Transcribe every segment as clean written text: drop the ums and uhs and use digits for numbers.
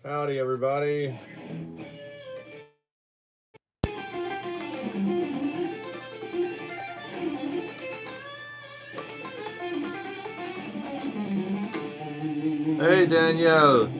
Howdy, everybody. Hey, Danielle.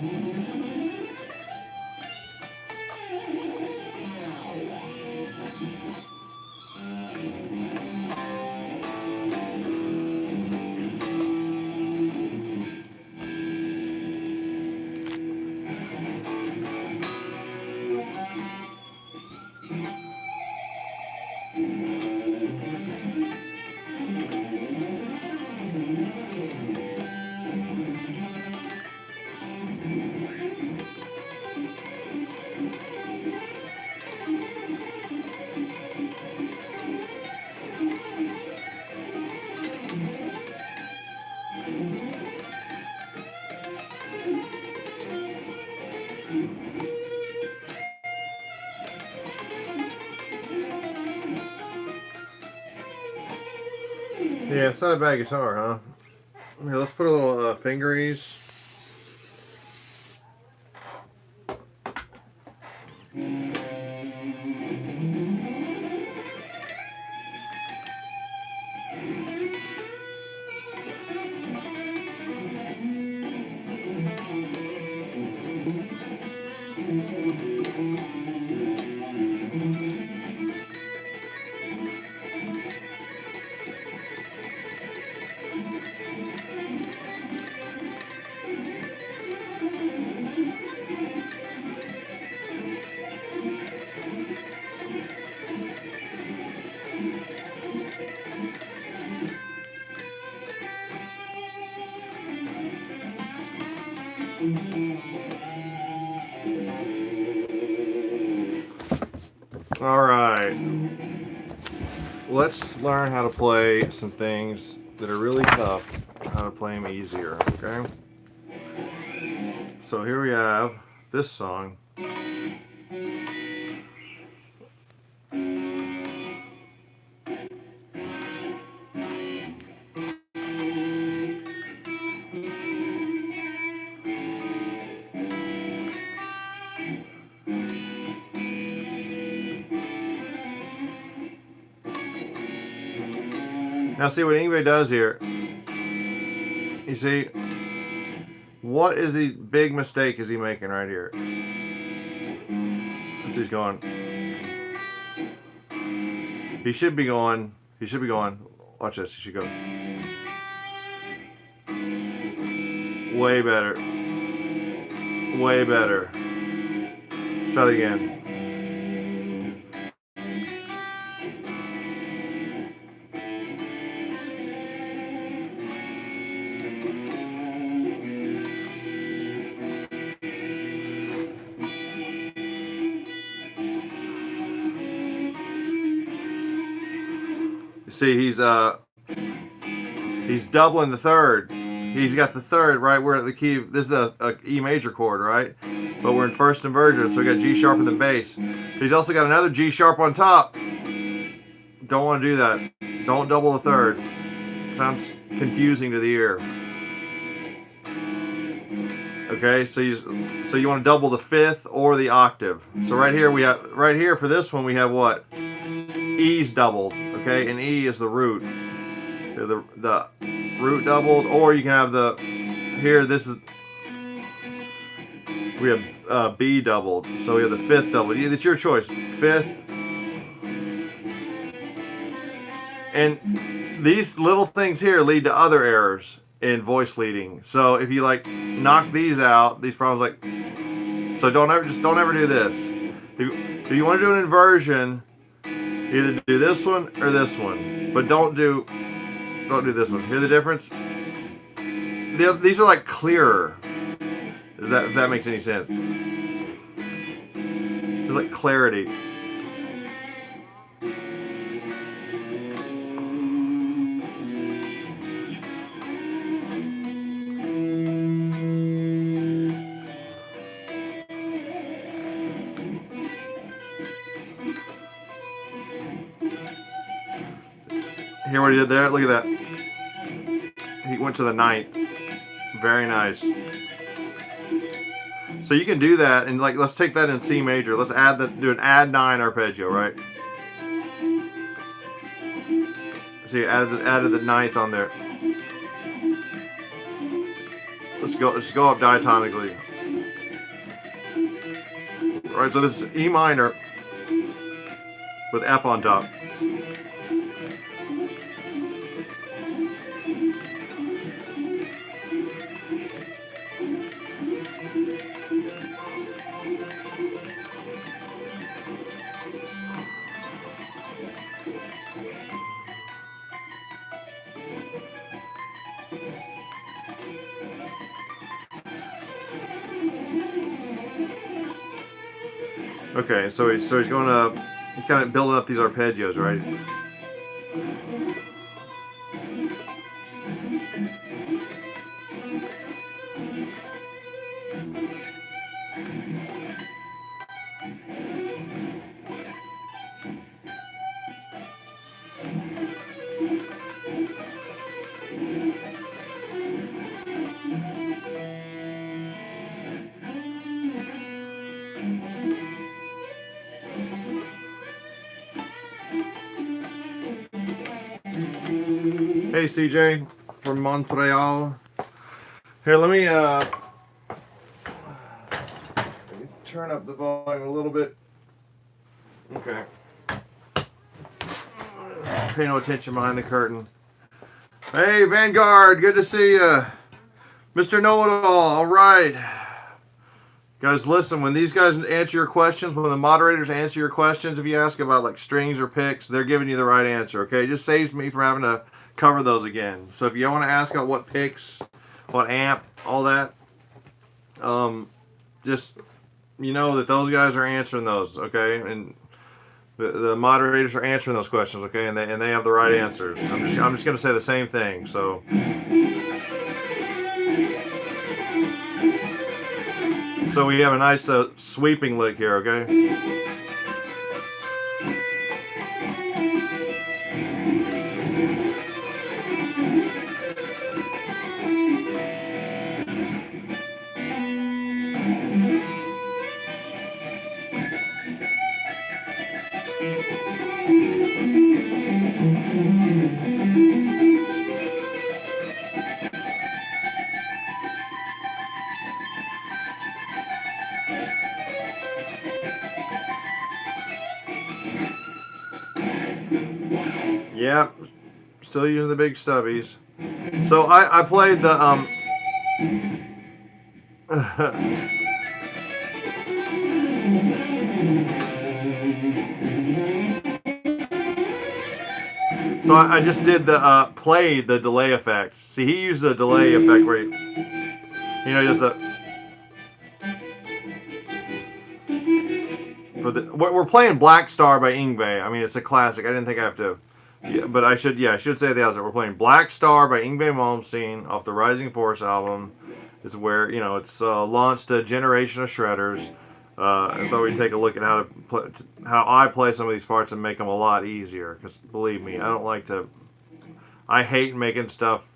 Yeah, it's not a bad guitar, huh? Here, let's put a little finger ease. All right, let's learn how to play some things that are really tough, how to play them easier, okay? So here we have this song. Now see what Yngwie does here. You see, what is the big mistake is he making right here? As he's going. He should be going, watch this, he should go. Way better. Way better. Try that again. See, he's doubling the third. He's got the third right where the key. This is a E major chord, right? But we're in first inversion, so we got G sharp in the bass. He's also got another G sharp on top. Don't want to do that. Don't double the third. Sounds confusing to the ear. Okay, so you want to double the fifth or the octave. So right here for this one we have what? E's doubled, okay, and E is the root. The root doubled, or you can have the here. This is we have B doubled, so we have the fifth doubled. It's your choice, fifth. And these little things here lead to other errors in voice leading. So if you like knock these out, these problems like, so don't ever do this. If you want to do an inversion, either do this one or this one, but don't do this one. Hear the difference? These are like clearer. If that makes any sense. There's like clarity. Hear what he did there? Look at that. He went to the ninth. Very nice. So you can do that, and like, let's take that in C major. Let's add do an add 9 arpeggio, right? So you added the ninth on there. Let's go up diatonically. All right, so this is E minor with F on top. Okay, so he's going up. He's kind of building up these arpeggios, right? Hey CJ from Montreal. Here, let me turn up the volume a little bit. Okay. Pay no attention behind the curtain. Hey Vanguard, good to see you. Mr. Know-It-All, all right. Guys, listen, when these guys answer your questions, when the moderators answer your questions, if you ask about like strings or picks, they're giving you the right answer, okay? It just saves me from having to cover those again. So if you want to ask about what picks, what amp, all that, just, you know that those guys are answering those, okay? And the moderators are answering those questions, okay? And they have the right answers. I'm just going to say the same thing, so... So we have a nice sweeping lick here, okay? Yeah, still using the big stubbies. So I played the so I just did the played the delay effect. See, he used a delay effect where you know, just the we're playing Black Star by Yngwie. I mean, it's a classic. I didn't think I have to. Yeah, but I should say at the outset, we're playing Black Star by Yngwie Malmsteen off the Rising Force album. It's where, you know, it's launched a generation of shredders. I thought we'd take a look at how I play some of these parts and make them a lot easier. Because believe me, I hate making stuff.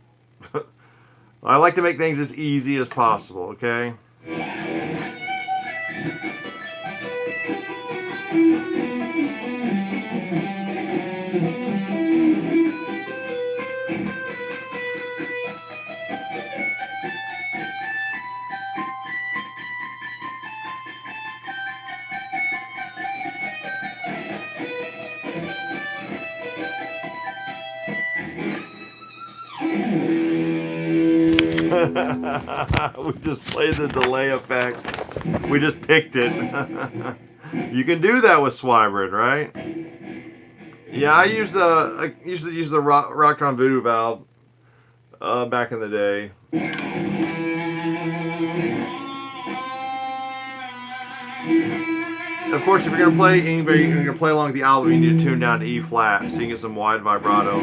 I like to make things as easy as possible. Okay. We just played the delay effect. We just picked it. You can do that with Swybryd, right? Yeah, I used to use the Rocktron Voodoo valve back in the day. Of course, if you're gonna play Yngwie, you're gonna play along with the album, you need to tune down to E flat so you can get some wide vibrato.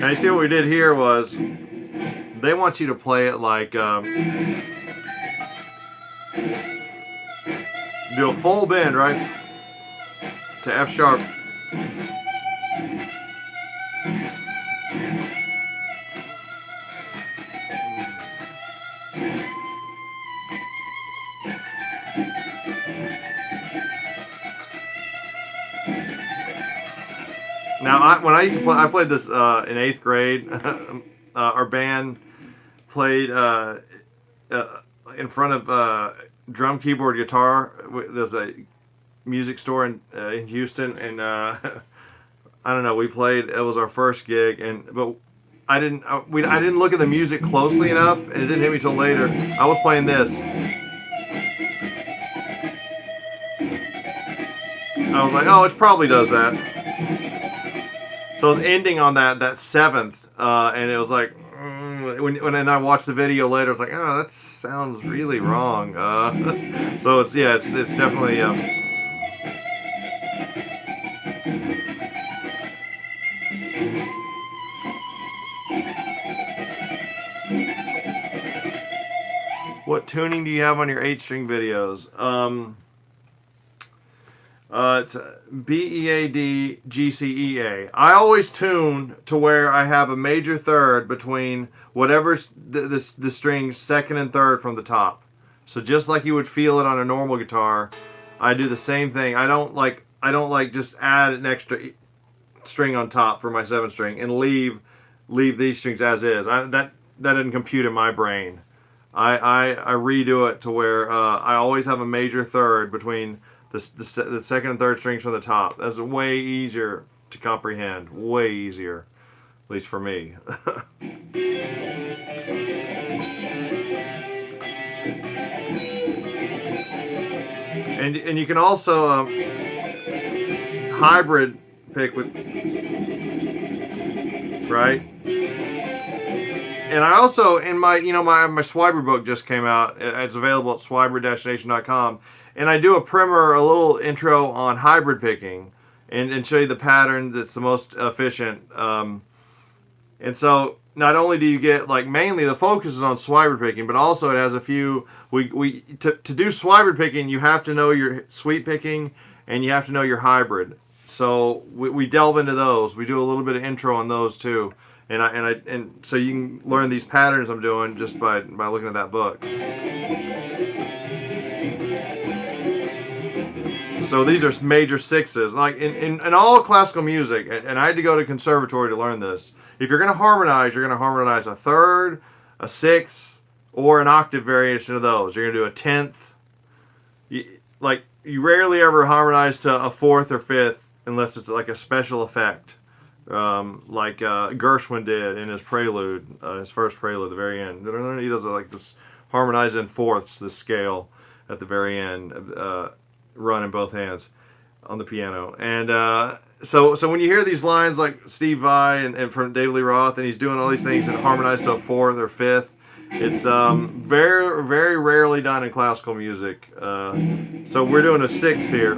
Now you see what we did here was they want you to play it like do a full bend, right, to F sharp. Now, when I used to play, I played this in 8th grade. Our band played in front of drum, keyboard, guitar. There's a music store in Houston, and I don't know. We played. It was our first gig, but I didn't look at the music closely enough, and it didn't hit me till later. I was playing this. I was like, oh, it probably does that. So I was ending on that 7th, and it was like, when I watched the video later, I was like, oh, that sounds really wrong. So it's definitely. What tuning do you have on your 8-string videos? It's B-E-A-D G-C-E-A. I always tune to where I have a major third between whatever's the strings second and third from the top. So just like you would feel it on a normal guitar, I do the same thing. I don't like just add an extra string on top for my 7th string and leave these strings as is. That doesn't compute in my brain. I redo it to where I always have a major third between the second and third strings from the top. That's way easier to comprehend. Way easier, at least for me. and you can also hybrid pick with, right? And I also, in my Swybryd book just came out. It's available at swybryd-nation.com. And I do a primer, a little intro on hybrid picking, and show you the pattern that's the most efficient. And so not only do you get, like, mainly the focus is on Swybryd picking, but also it has a few. To do Swybryd picking, you have to know your sweep picking and you have to know your hybrid. So we delve into those. We do a little bit of intro on those too. And so you can learn these patterns I'm doing just by looking at that book. So these are major 6s. Like in all classical music, and I had to go to conservatory to learn this. If you're going to harmonize, you're going to harmonize a third, a 6th, or an octave variation of those. You're going to do a 10th. You rarely ever harmonize to a 4th or 5th unless it's like a special effect. Like Gershwin did in his prelude, his first prelude at the very end. He does like this harmonize in fourths, this scale at the very end, run in both hands on the piano. And so when you hear these lines like Steve Vai and from David Lee Roth, and he's doing all these things and harmonize to a 4th or 5th, it's very, very rarely done in classical music. So we're doing a 6th here.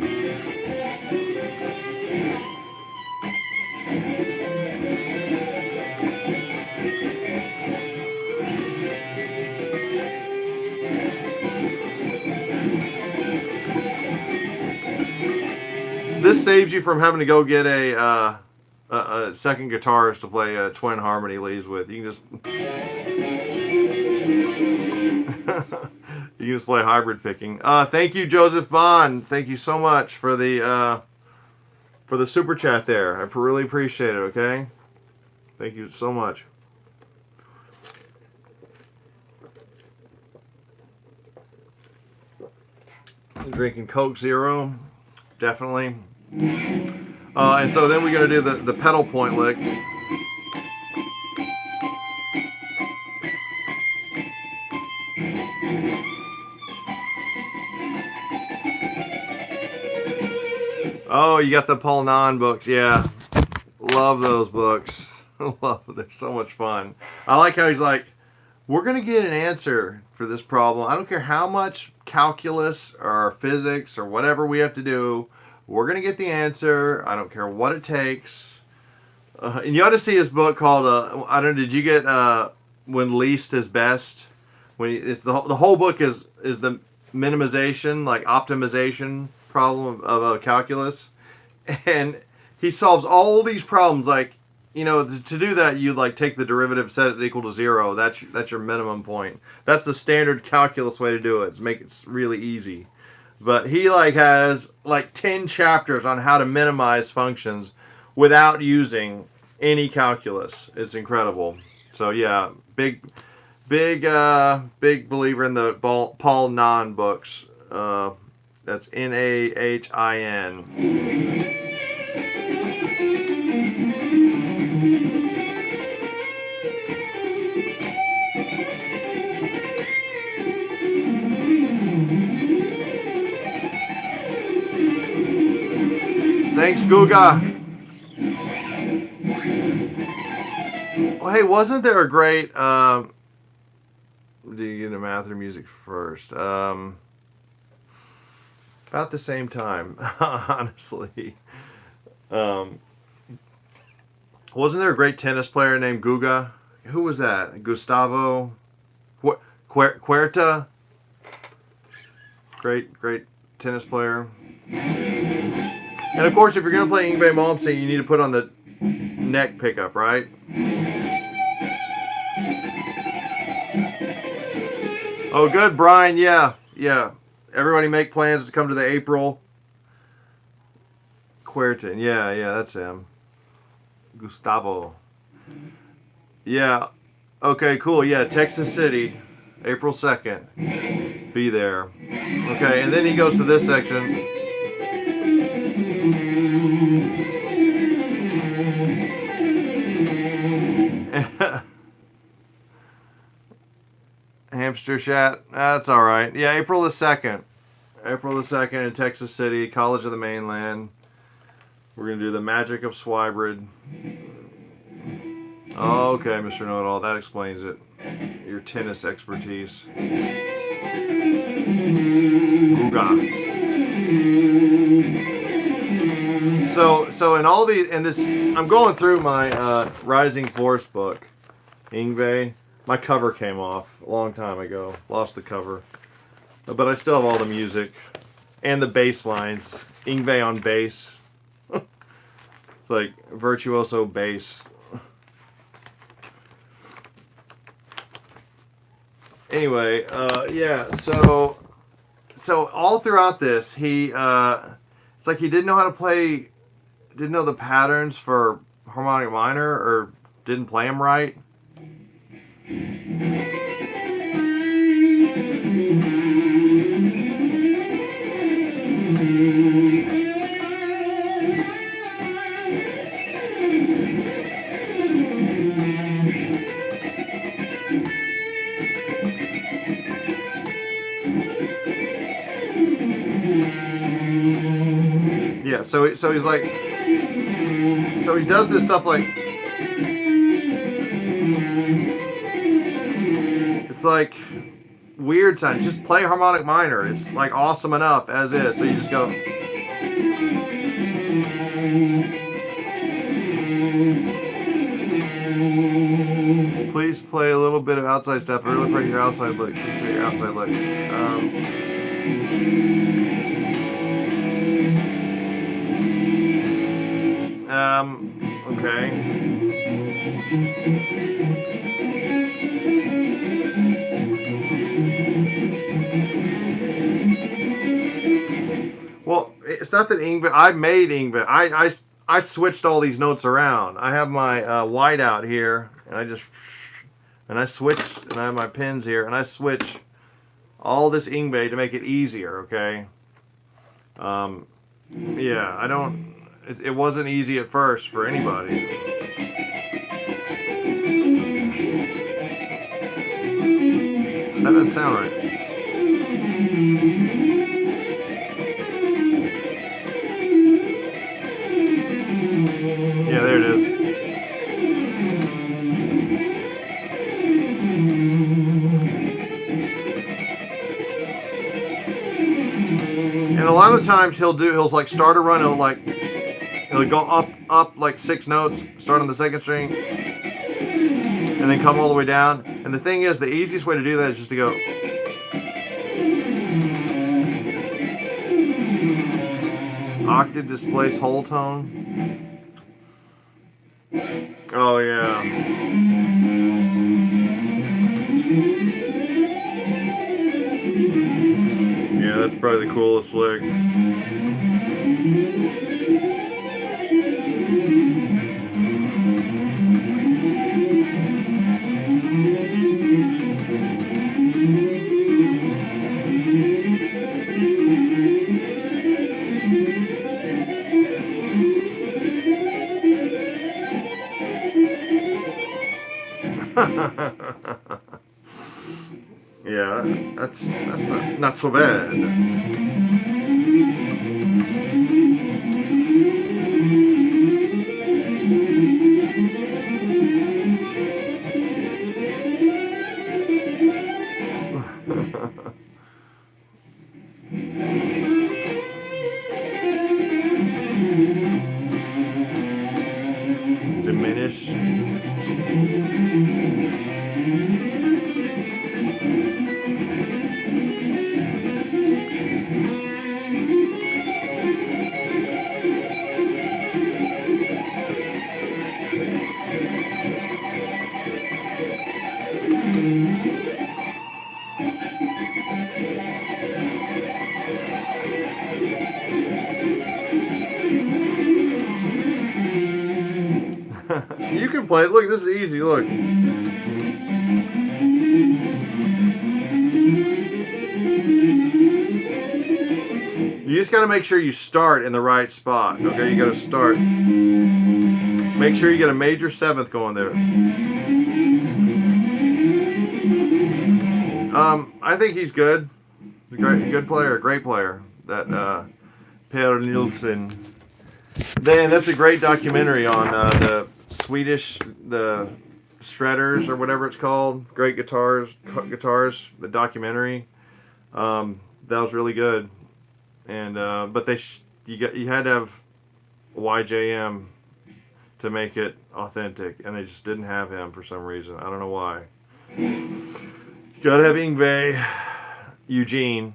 This saves you from having to go get a second guitarist to play twin harmony leads with. You can just play hybrid picking. Thank you, Joseph Bond. Thank you so much for the super chat there. I really appreciate it. Okay, thank you so much. I'm drinking Coke Zero, definitely. And so then we're going to do the pedal point lick. Oh, you got the Paul Nahn books. Yeah. Love those books. They're so much fun. I like how he's like, we're going to get an answer for this problem. I don't care how much calculus or physics or whatever we have to do. We're going to get the answer. I don't care what it takes. And you ought to see his book called I don't know. Did you get When Least is Best? It's the whole book is the minimization, like optimization problem of calculus, and he solves all these problems. Like, you know, to do that, you like take the derivative, set it equal to 0. That's your minimum point. That's the standard calculus way to do it. To make it really easy. But he like has like 10 chapters on how to minimize functions without using any calculus. It's incredible. So yeah, big believer in the Paul Nahn books. That's Nahin. Thanks, Guga. Well, hey, wasn't there a great... do you get into math or music first? About the same time, honestly. Wasn't there a great tennis player named Guga? Who was that? Gustavo Huerta? Great tennis player. And of course, if you're going to play Yngwie Malmsteen, you need to put on the neck pickup, right? Oh, good, Brian. Yeah. Everybody make plans to come to the April. Quertin. Yeah, that's him. Gustavo. Yeah. Okay, cool. Yeah, Texas City, April 2nd. Be there. Okay, and then he goes to this section. Hamster chat. That's all right. Yeah, April the 2nd. April the 2nd in Texas City, College of the Mainland. We're going to do the Magic of Swybryd. Oh, okay, Mr. Know-It-All. That explains it. Your tennis expertise. Ooga. So in all these, and this, I'm going through my Rising Force book, Yngwie. My cover came off a long time ago. Lost the cover. But I still have all the music and the bass lines. Yngwie on bass. It's like virtuoso bass. Anyway, yeah, so all throughout this, he, it's like he didn't know how to play, didn't know the patterns for harmonic minor, or didn't play them right. Yeah, so he's like, so he does this stuff like, it's like weird sound. Just play harmonic minor. It's like awesome enough as is. So you just go. Please play a little bit of outside stuff. Really play your outside look. Show your outside look. Okay. Well, it's not that Yngwie. I made Yngwie. I switched all these notes around. I have my whiteout here, and I switch, and I have my pins here, and I switch all this Yngwie to make it easier. Okay. Yeah, I don't. It wasn't easy at first for anybody. That doesn't sound right. Yeah, there it is. And a lot of times he'll like start a run, he'll go up up like 6 notes, start on the second string, and then come all the way down. And the thing is, the easiest way to do that is just to go octave displace whole tone. Oh yeah. Yeah, that's probably the coolest lick. Yeah, that's not so bad. Diminish. You can play it. Look, this is easy. Look. You just got to make sure you start in the right spot. Okay, you got to start. Make sure you get a major 7th going there. I think he's good. He's a good player, great player. That Per Nilsson. Then that's a great documentary on the Swedish, the shredders or whatever it's called. Great guitars. The documentary. That was really good. And but you had to have YJM to make it authentic, and they just didn't have him for some reason. I don't know why. You gotta have Yngwie, Eugene.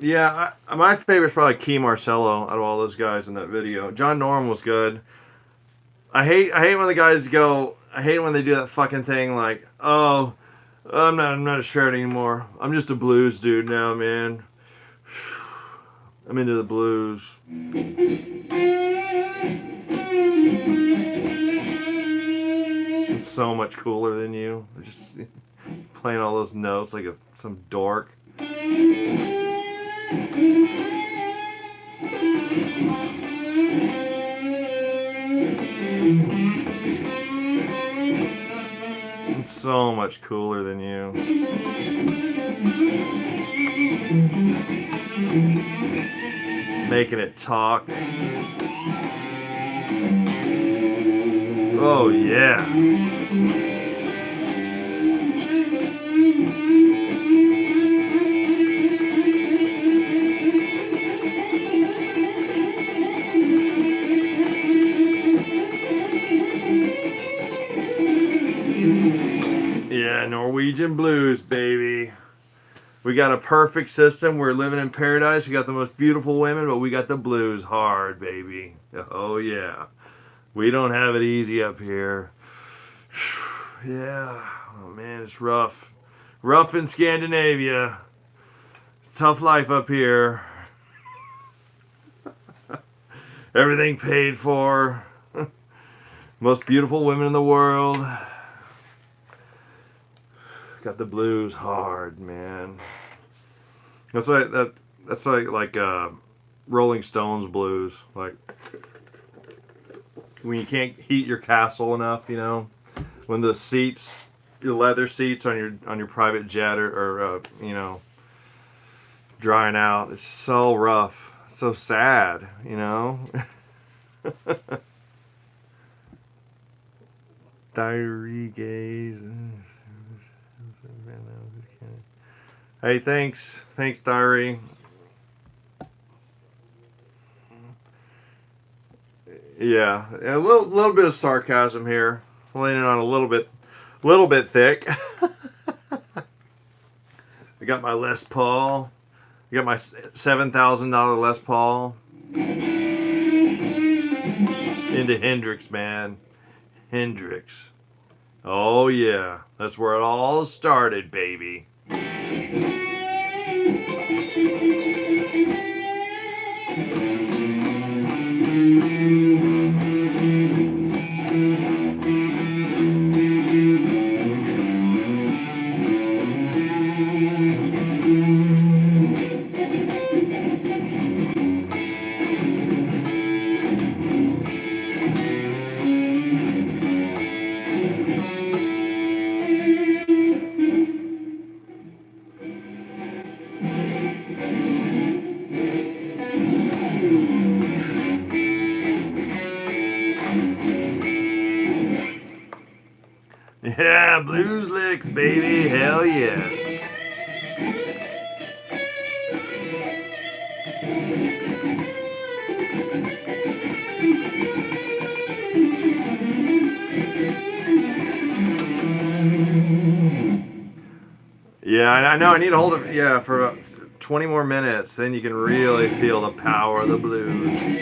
Yeah, my favorite's probably Key Marcello out of all those guys in that video. John Norm was good. I hate when the guys go. I hate when they do that fucking thing like, oh, I'm not a shred anymore. I'm just a blues dude now, man. I'm into the blues. It's so much cooler than you. Just playing all those notes like some dork. It's so much cooler than you. Making it talk. Oh yeah. Yeah, Norwegian blues, baby. We got a perfect system. We're living in paradise. We got the most beautiful women, but we got the blues hard, baby. Oh, yeah. We don't have it easy up here. Yeah. Oh, man, it's rough. Rough in Scandinavia. Tough life up here. Everything paid for. Most beautiful women in the world. Got the blues hard, man. That's like Rolling Stones blues. Like when you can't heat your castle enough, you know, when the seats leather seats on your private jet or you know, drying out. It's so rough, so sad, you know. Diary gaze. Hey, thanks, Diary. Yeah, a little bit of sarcasm here, leaning on a little bit thick. I got my Les Paul. I got my $7,000 Les Paul. Into Hendrix, man. Hendrix. Oh yeah, that's where it all started, baby. Yeah, blues licks, baby. Hell yeah. Yeah, I know. I need to hold it, yeah, for about 20 more minutes. Then you can really feel the power of the blues.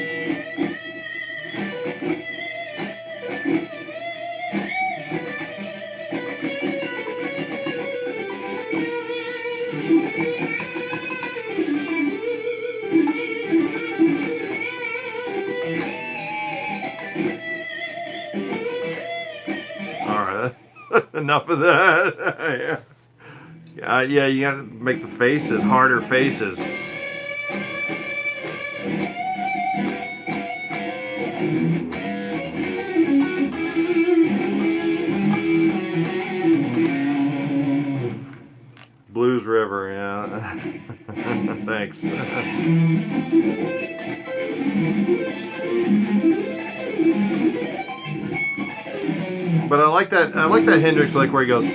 Enough of that. Yeah, you gotta make the faces, harder faces. Blues River, yeah. Thanks. But I like that Hendrix lick where he goes.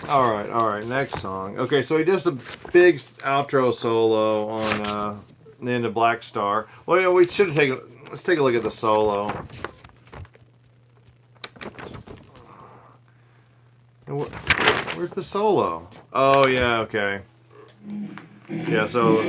All right, next song. Okay, so he does a big outro solo on the end of Black Star. Well, yeah, we should have taken. Let's take a look at the solo. Where's the solo? Oh yeah, okay. Yeah, so.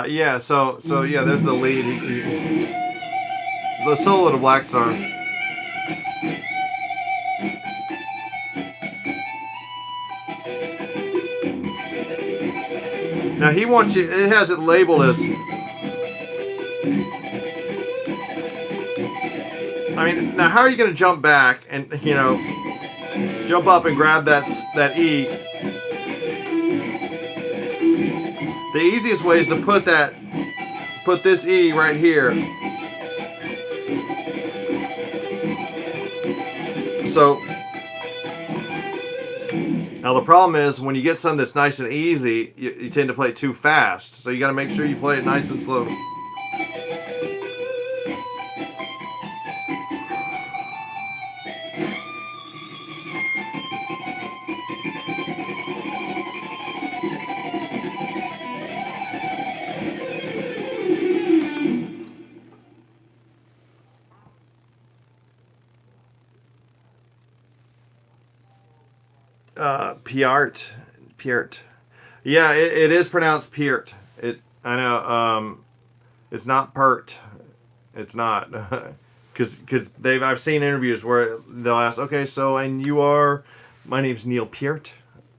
Yeah, so yeah, there's the lead. The solo to Black Star. Now he wants you, it has it labeled as, I mean, now how are you going to jump back and, you know, jump up and grab that E? The easiest way is to put this E right here. So, now the problem is when you get something that's nice and easy, you tend to play it too fast. So you got to make sure you play it nice and slow. Piert. Yeah, it is pronounced Piert. I know. It's not Pert. It's not. Because I've seen interviews where they'll ask, okay, so, and you are, my name's Neil Peart.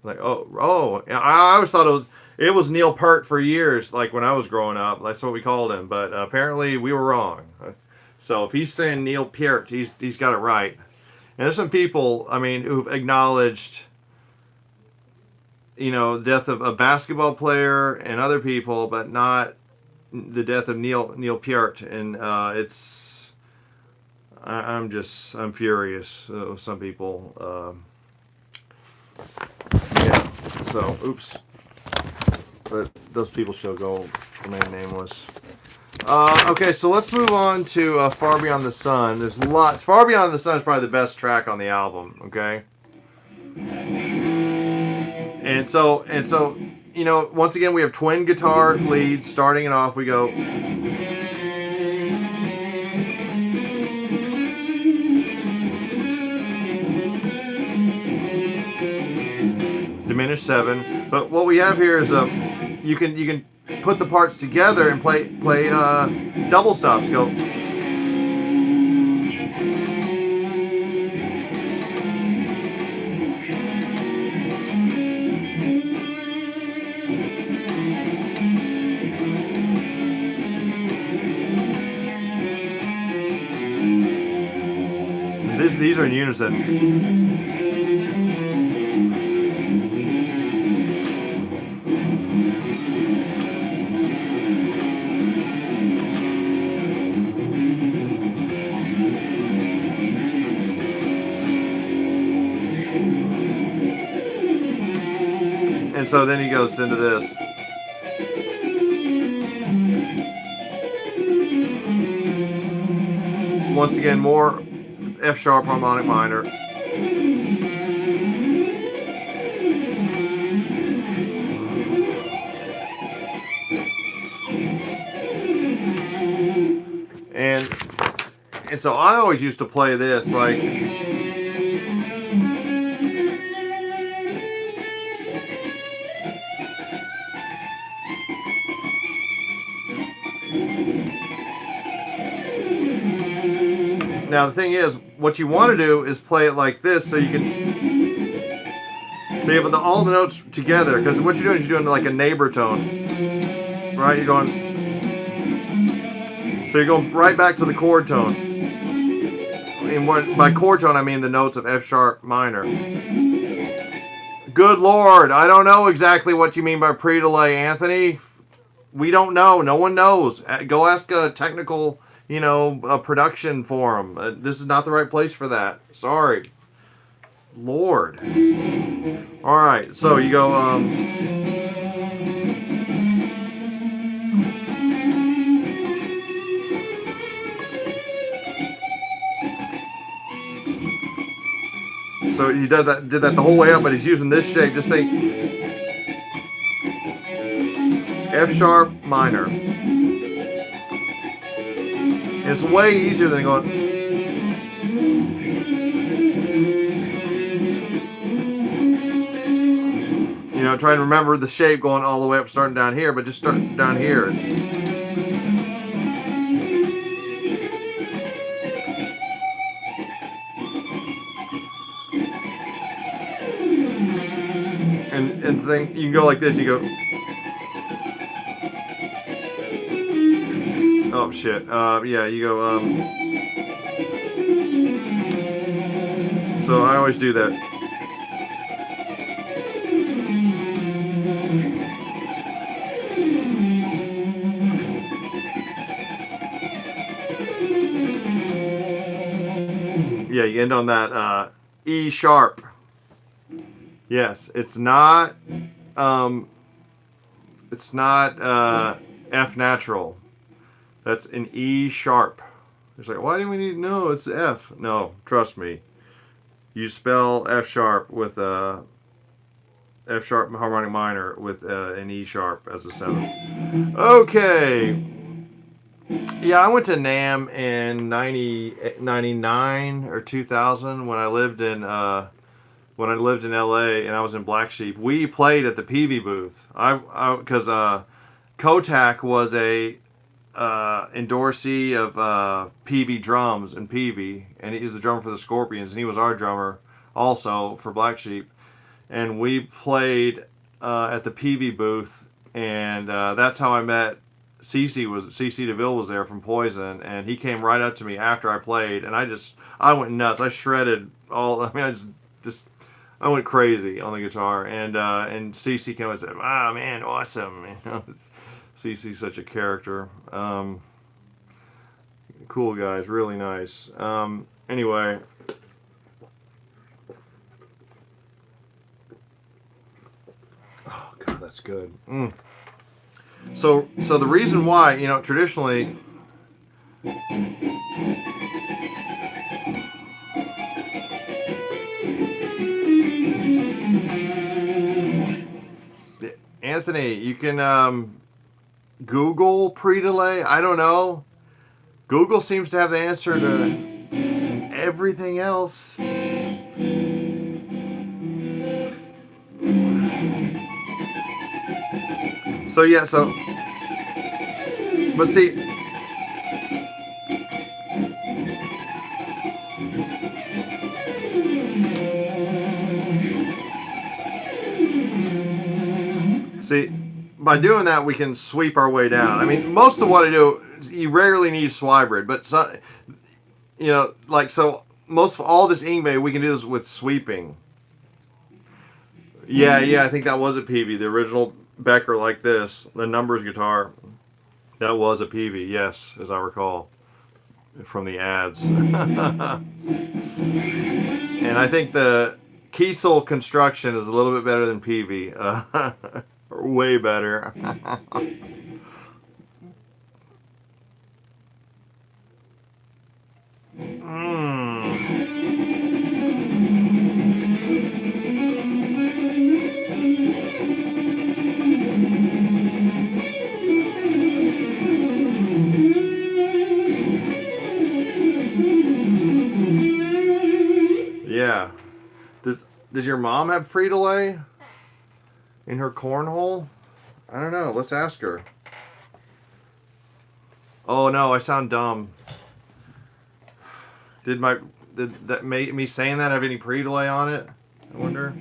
Like, oh, I always thought it was Neil Peart for years, like when I was growing up. That's what we called him. But apparently we were wrong. So if he's saying Neil Peart, he's got it right. And there's some people, I mean, who've acknowledged, you know, the death of a basketball player and other people, but not the death of Neil Peart. And I'm furious with some people. Yeah, so, oops. But those people shall go remain nameless. Okay, so let's move on to Far Beyond the Sun. There's lots. Far Beyond the Sun is probably the best track on the album, okay? And so, you know, once again, we have twin guitar leads. Starting it off, we go. Diminished 7. But what we have here is you can put the parts together and play double stops. Go. These are in unison. And so then he goes into this. Once again, more F sharp harmonic minor. And so I always used to play this like. Now the thing is, what you want to do is play it like this, so you have all the notes together. Because what you're doing is you're doing like a neighbor tone, right? You're going right back to the chord tone. And by chord tone, I mean the notes of F sharp minor. Good Lord, I don't know exactly what you mean by pre-delay, Anthony. We don't know. No one knows. Go ask a technical, a production forum. This is not the right place for that. Sorry. Lord. All right, so you go. So he did that the whole way up, but he's using this shape. Just think F sharp minor. And it's way easier than going. Trying to remember the shape going all the way up, starting down here, but just starting down here. And the thing, you can go like this, you go. shit. Yeah, you go, so I always do that. Yeah, you end on that E sharp. Yes, it's not F natural. That's an E sharp. It's like, why do we need to know it's F? No, trust me. You spell F sharp with F sharp harmonic minor with an E sharp as the seventh. Okay. Yeah, I went to NAMM in 99 or 2000 when I lived in LA and I was in Black Sheep. We played at the Peavey booth. Because Kotak was a endorsee of Peavey drums and Peavey, and he's the drummer for the Scorpions, and he was our drummer also for Black Sheep. And we played at the Peavey booth, and that's how I met CC DeVille was there from Poison, and he came right up to me after I played, and I went nuts. I shredded all. I mean, I went crazy on the guitar, and CC came and said, "Ah, man, awesome!" You know, CC's such a character. Cool guys, really nice. Anyway. Oh God, that's good. So the reason why, you know, traditionally, Anthony, you can Google pre-delay. I don't know. Google seems to have the answer to everything else. So yeah, but see, by doing that we can sweep our way down. I mean, most of what I do, you rarely need Swybryd, but you know, like, so most of all this Yngwie, we can do this with sweeping. Yeah, I think that was a Peavey, the original Becker like this, the numbers guitar. That was a Peavey, yes, as I recall from the ads. And I think the Kiesel construction is a little bit better than Peavey. Way better. Yeah. Does your mom have free delay in her cornhole? I don't know. Let's ask her. Oh no, I sound dumb. Did me saying that have any pre-delay on it? I wonder.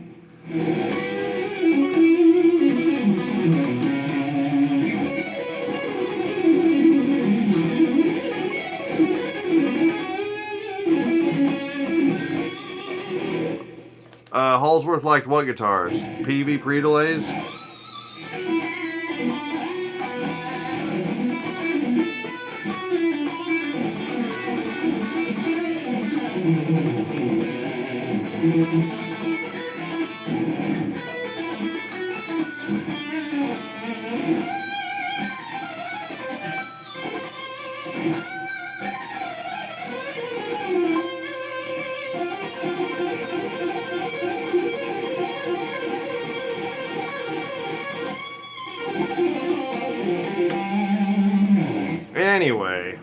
Hallsworth liked what guitars? Peavey pre-delays? Anyway.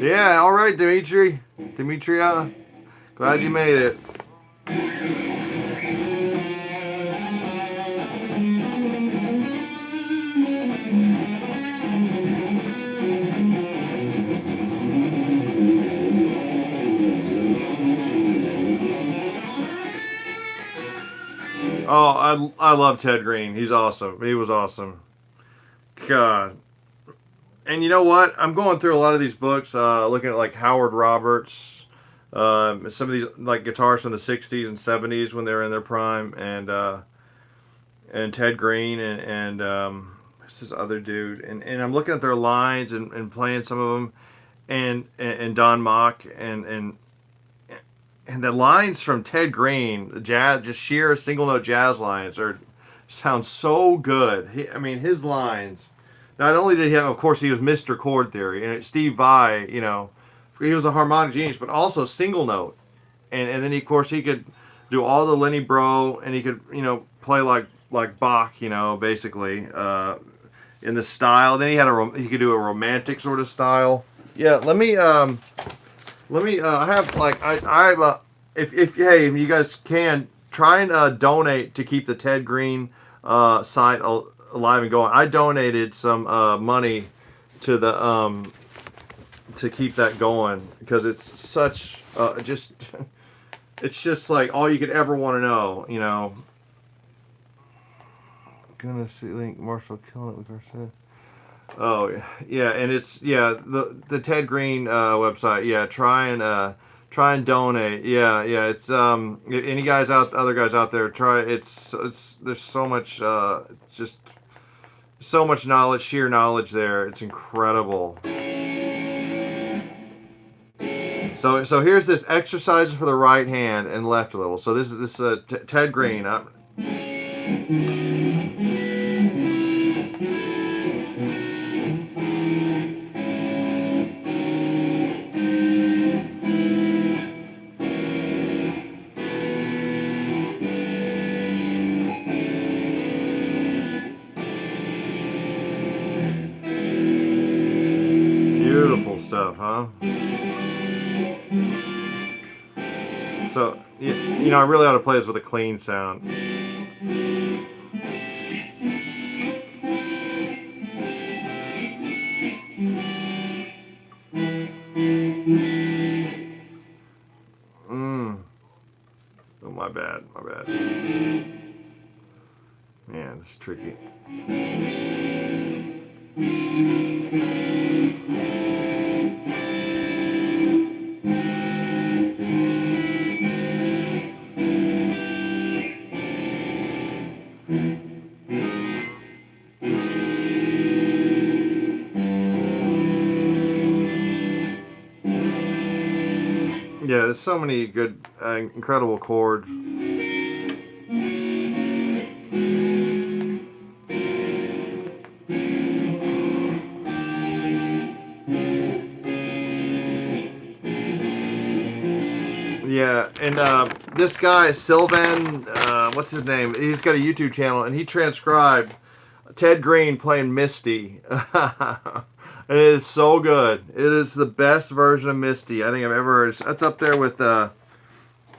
Yeah, all right, Demetria. Glad you made it. Oh, I love Ted Greene. He's awesome. He was awesome. God. And you know what? I'm going through a lot of these books, looking at like Howard Roberts, some of these like guitars from the '60s and '70s when they were in their prime, and Ted Greene and who's this other dude? And I'm looking at their lines and playing some of them, and Don Mock and the lines from Ted Greene, the jazz, just sheer single note jazz lines, sound so good. I mean, his lines. Not only did he have, of course, he was Mr. Chord Theory, and Steve Vai, you know, he was a harmonic genius, but also single note, and then of course he could do all the Lenny Bro, and he could, you know, play like Bach, you know, basically in the style. Then he could do a romantic sort of style. Yeah, let me I have like if hey, if you guys can try and donate to keep the Ted Greene site alive and going. I donated some money to the to keep that going because it's such it's just like all you could ever want to know, you know. Gonna see link Marshall killing it with our set. Oh yeah, and it's the Ted Greene website. Yeah, try and donate. Yeah, it's any guys other guys out there, try it's there's so much just so much knowledge, sheer knowledge there. It's incredible. So here's this exercise for the right hand and left a little. So this is Ted Greene. Beautiful stuff, huh? So, you know, I really ought to play this with a clean sound. Oh, my bad. Man, this is tricky. Yeah, there's so many good, incredible chords. Yeah, and this guy, Sylvan, what's his name? He's got a YouTube channel, and he transcribed Ted Greene playing Misty. And it is so good. It is the best version of Misty I think I've ever heard. It's up there with, oh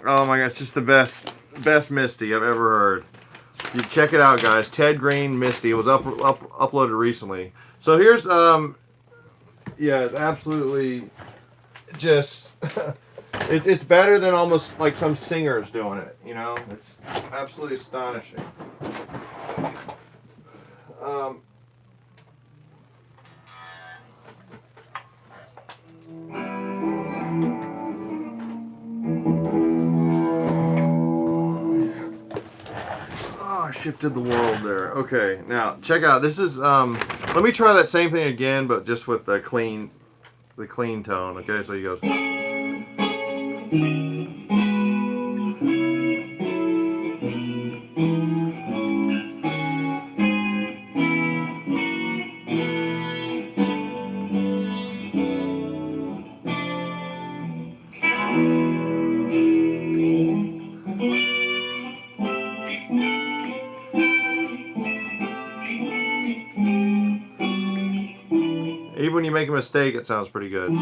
my God, it's just the best Misty I've ever heard. You check it out, guys. Ted Greene Misty. It was uploaded recently. So here's, yeah, it's absolutely just, it's better than almost like some singers doing it, you know? It's absolutely astonishing. I shifted the world there. Okay, now check out. This is let me try that same thing again, but just with the clean tone. Okay, so he goes. Even when you make a mistake, it sounds pretty good.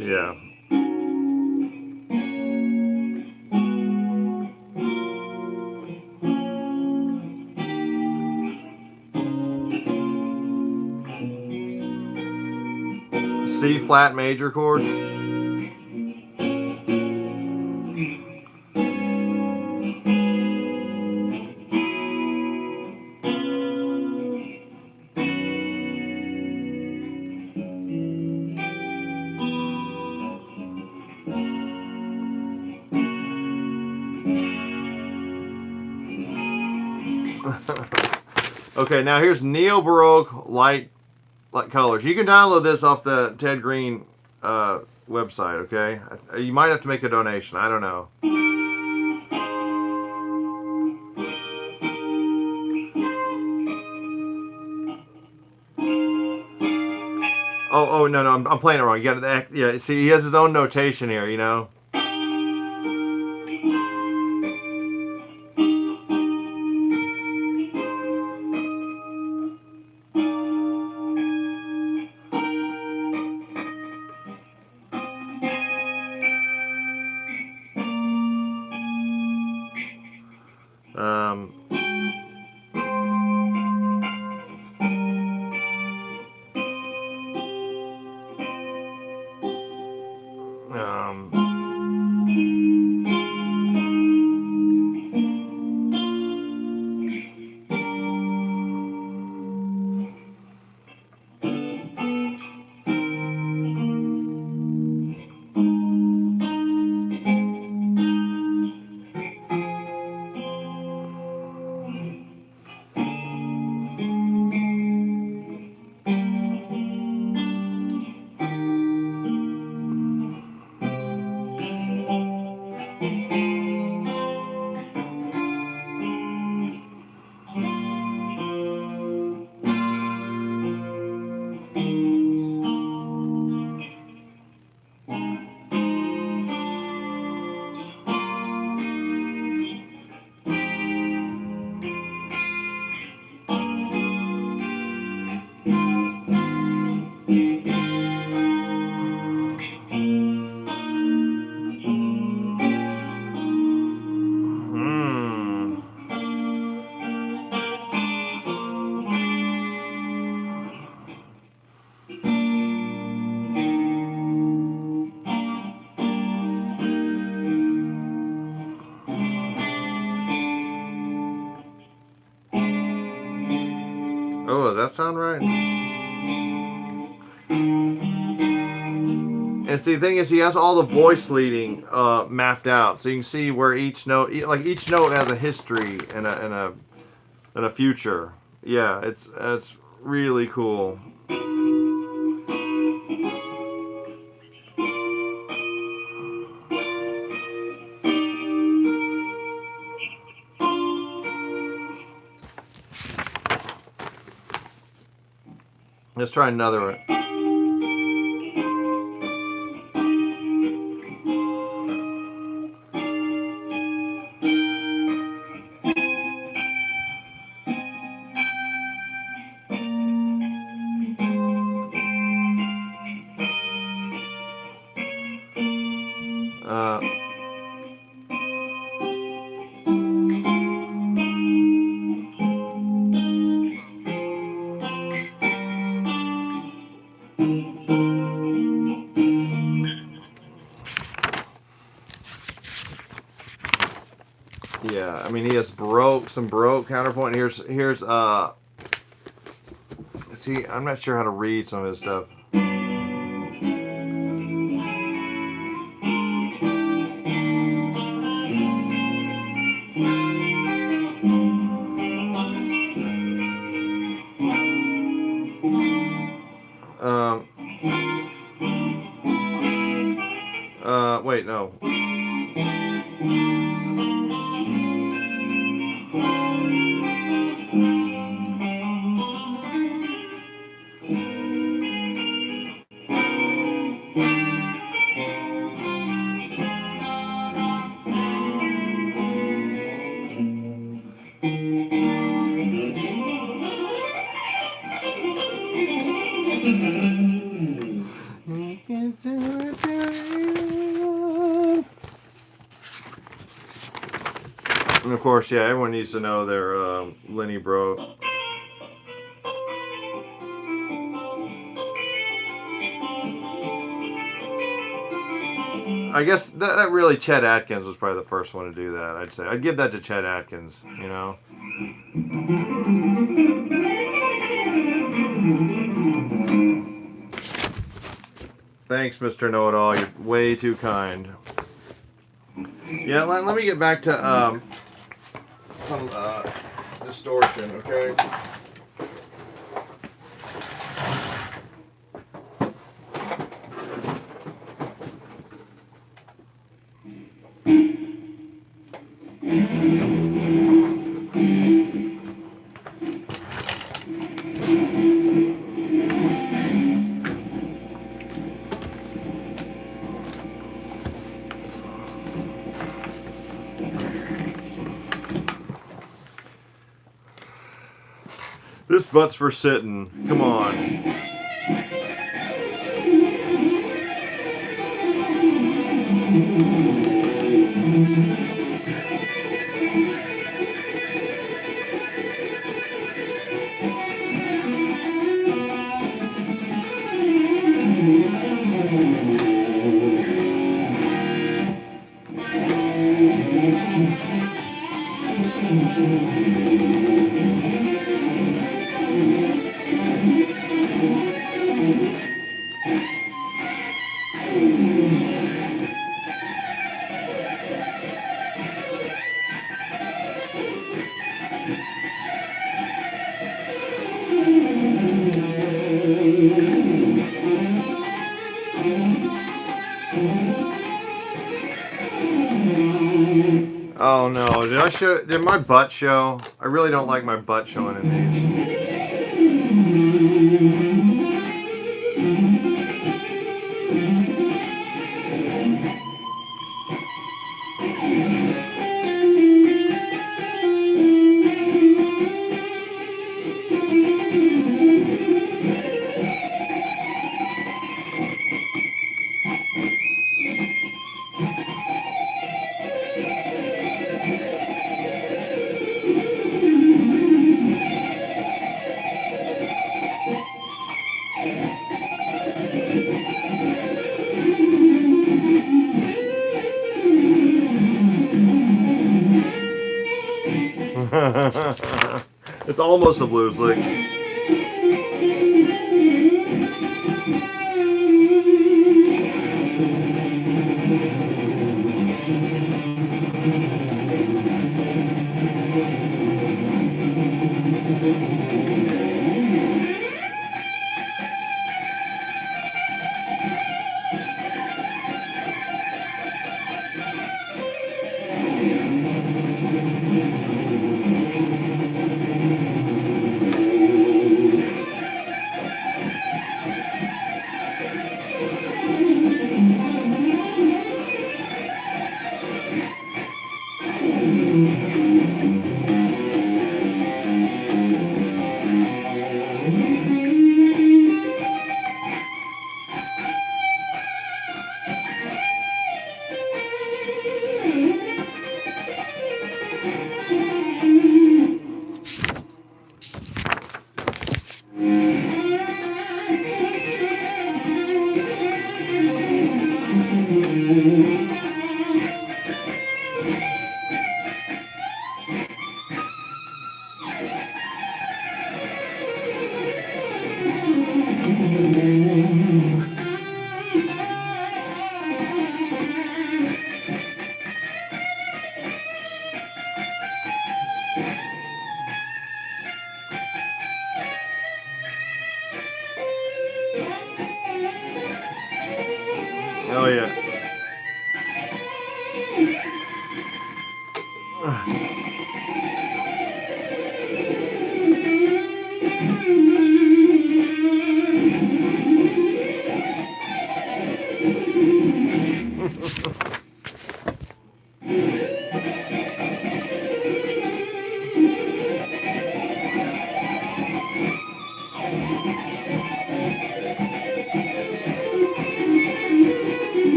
Yeah. C flat major chord. Okay, now here's Neo-Baroque light colors. You can download this off the Ted Greene website, okay? You might have to make a donation. I don't know. Oh, no, I'm playing it wrong. You got to, yeah, see, he has his own notation here, you know? Um, Oh, does that sound right? And see, the thing is, he has all the voice leading mapped out, so you can see where each note, like each note, has a history and a future. Yeah, it's really cool. Let's try another one. Yeah, I mean, he has some Baroque counterpoint. Here's see, I'm not sure how to read some of his stuff. Wait, no. And of course, yeah, everyone needs to know their Lenny Bro. I guess that really Chet Atkins was probably the first one to do that. I'd say I'd give that to Chet Atkins. You know. Thanks, Mr. Know-It-All. You're way too kind. Yeah, let me get back to some distortion, okay? This butt's for sitting. Come on. Oh no, did my butt show? I really don't like my butt showing in these. It's almost a blues lick. Oh yeah.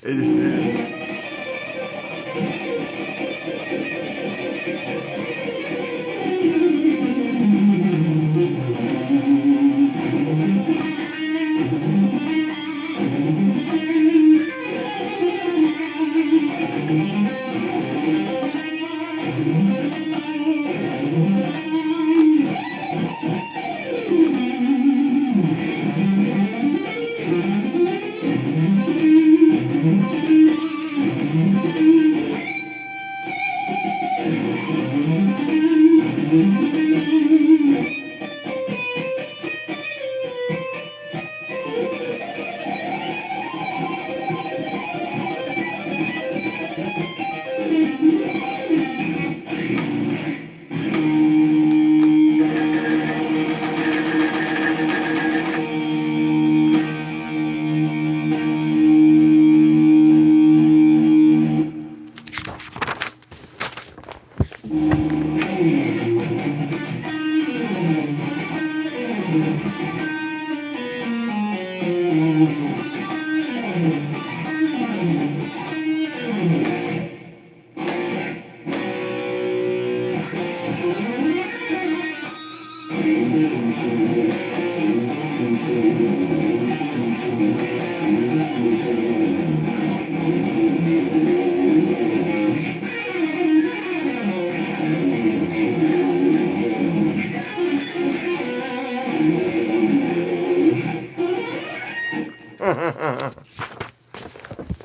It's,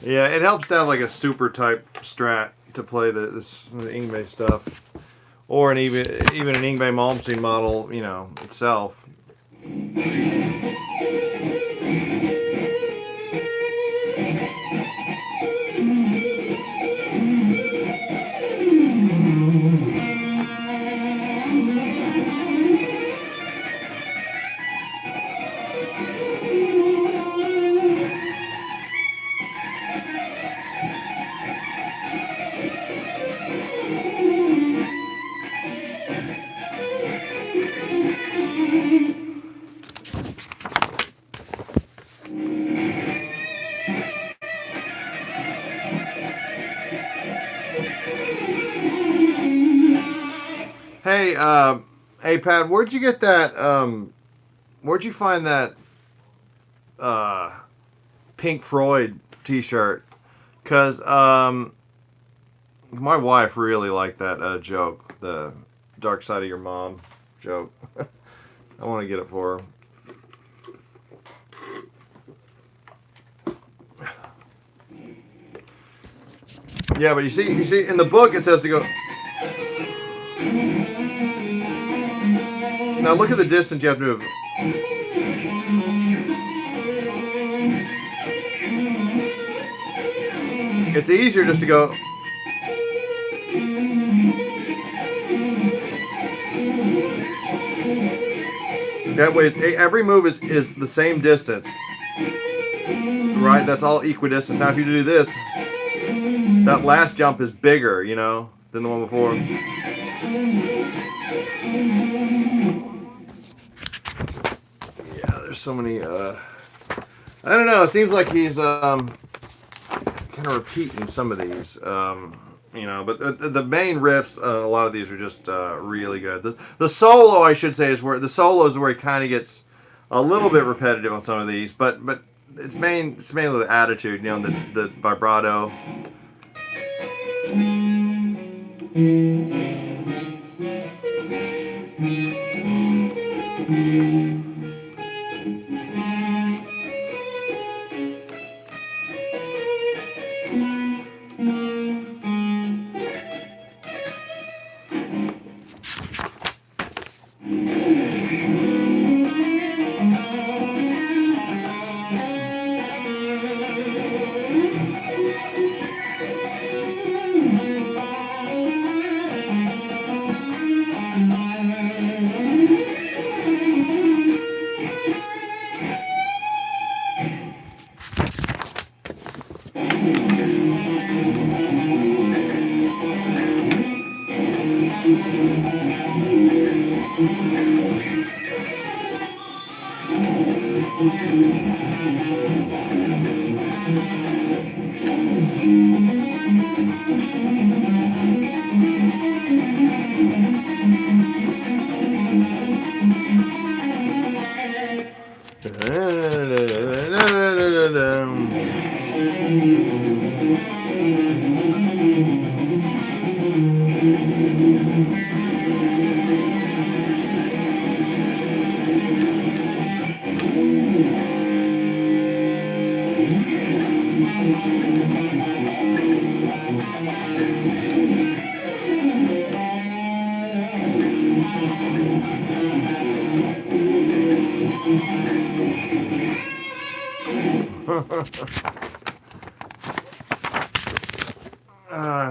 yeah, it helps to have like a super type Strat to play the Yngwie stuff, or even an Yngwie Malmsteen model, you know, itself. Hey, hey, Pat, where'd you get that? Where'd you find that Pink Floyd T-shirt? Cause my wife really liked that joke, the Dark Side of Your Mom joke. I want to get it for her. Yeah, but you see, in the book it says to go. Now look at the distance you have to move. It's easier just to go. That way, every move is the same distance. Right? That's all equidistant. Now if you do this, that last jump is bigger, you know, than the one before. So many I don't know, it seems like he's kind of repeating some of these, you know, but the main riffs, a lot of these are just really good. The solo, I should say, is where the solo is where he kind of gets a little bit repetitive on some of these, but it's mainly the attitude, you know, the vibrato.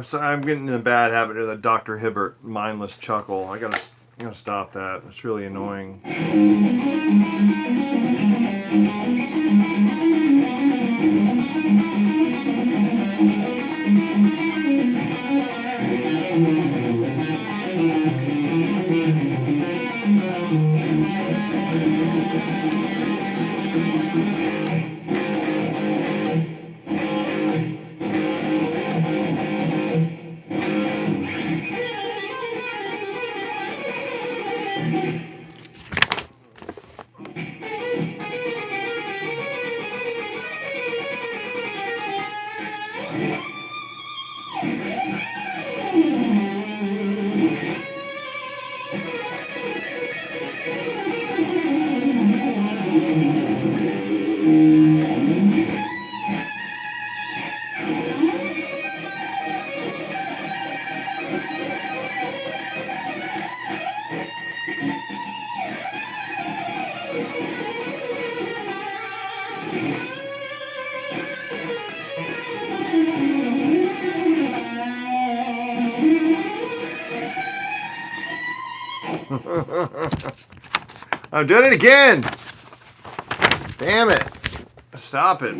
So I'm getting in the bad habit of the Dr. Hibbert mindless chuckle. I gotta stop that. It's really annoying. I'm doing it again. Damn it. Stop it.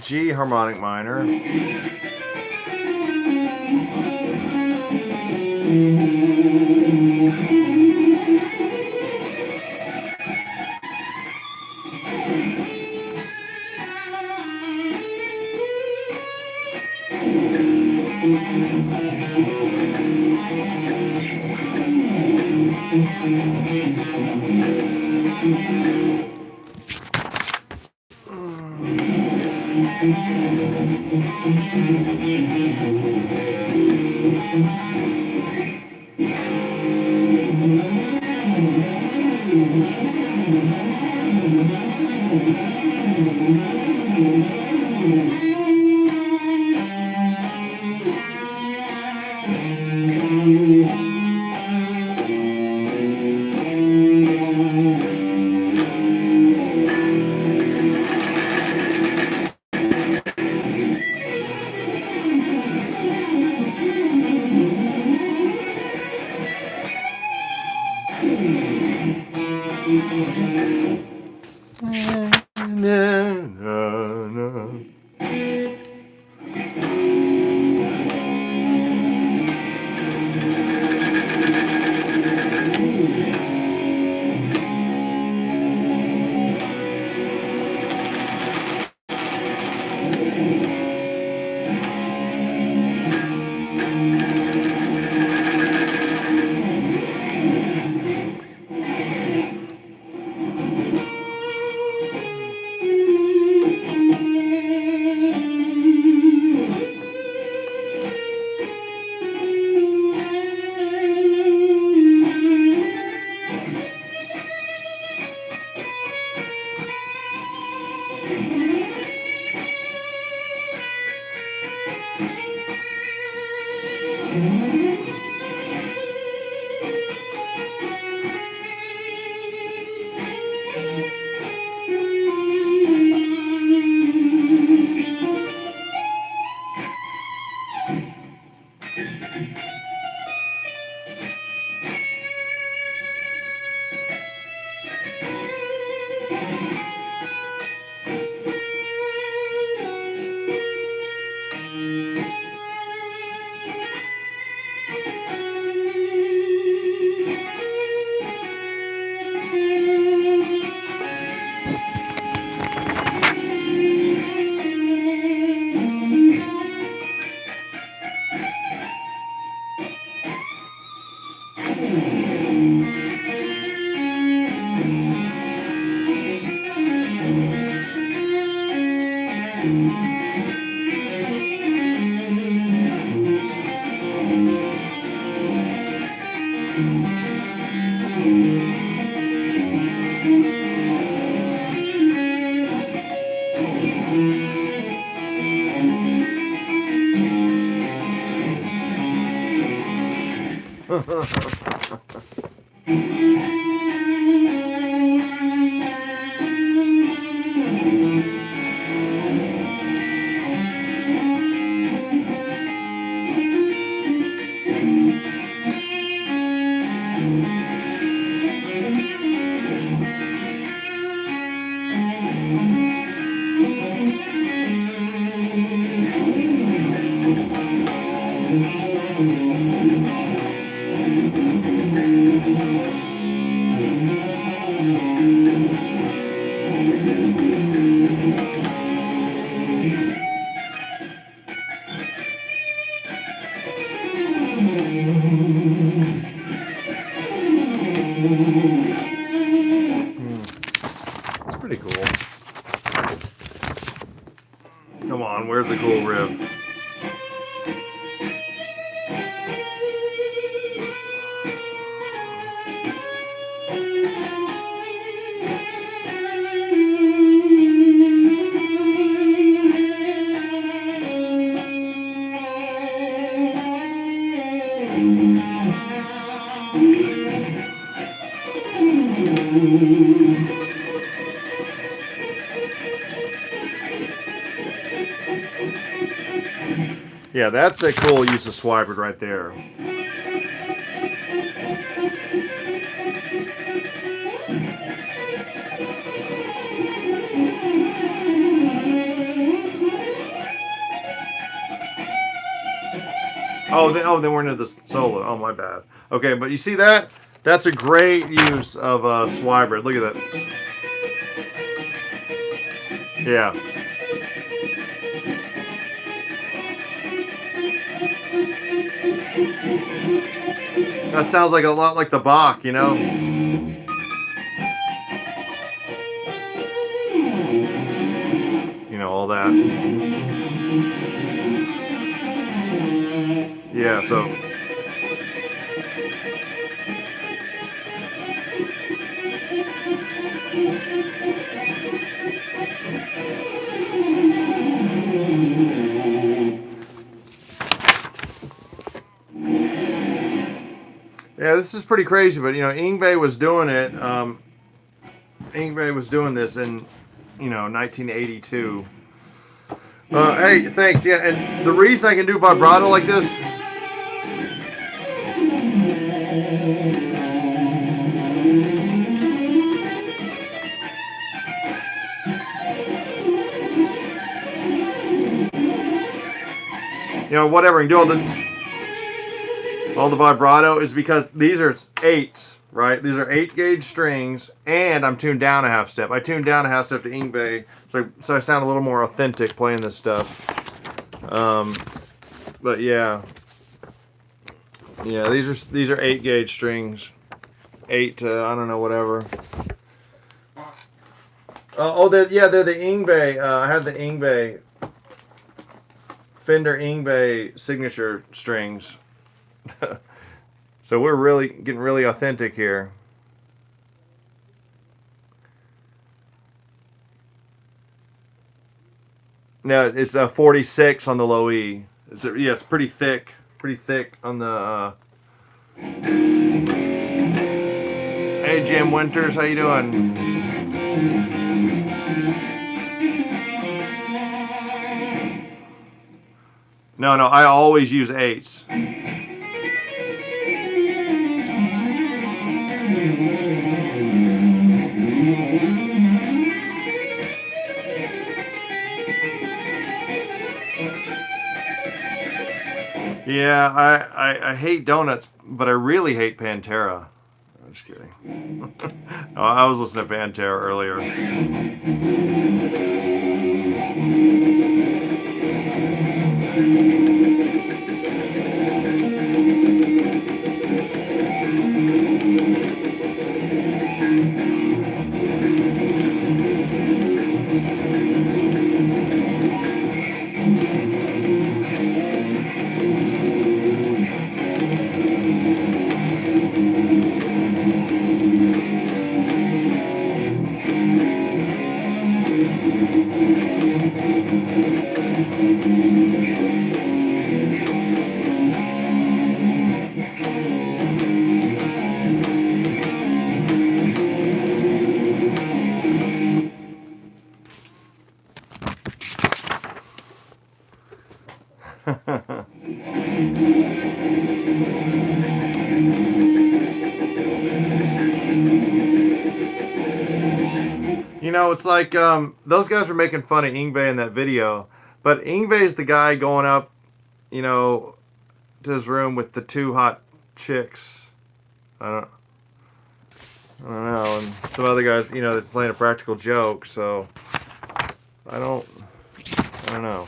G harmonic minor. It's pretty cool. Come on, where's the cool riff? Yeah, that's a cool use of Swybryd right there. Oh, they weren't into the solo. Oh, my bad. Okay, but you see that? That's a great use of Swybryd. Look at that. Yeah. That sounds like a lot like the Bach, you know? You know, all that. Yeah, so... Yeah, this is pretty crazy, but, you know, Yngwie was doing it. Yngwie was doing this in, 1982. Hey, thanks. Yeah, and the reason I can do vibrato like this... whatever, and do all the vibrato is because these are 8s, right? These are 8-gauge strings, and I'm tuned down a half step. I tuned down a half step to Yngwie, so I sound a little more authentic playing this stuff. But yeah, these are 8-gauge strings, 8 to I don't know whatever. They're the Yngwie. I have the Yngwie. Fender Yngwie signature strings. So we're really getting really authentic here. Now it's a 46 on the low E. It's pretty thick. pretty thick on the. Hey, Jim Winters, how you doing? No, I always use 8s. Yeah, I hate donuts, but I really hate Pantera. I'm just kidding. Oh, I was listening to Pantera earlier. You know, it's like those guys were making fun of Yngwie in that video, but Yngwie's the guy going up, you know, to his room with the 2 hot chicks. I don't know, and some other guys, you know, they're playing a practical joke, so I don't know.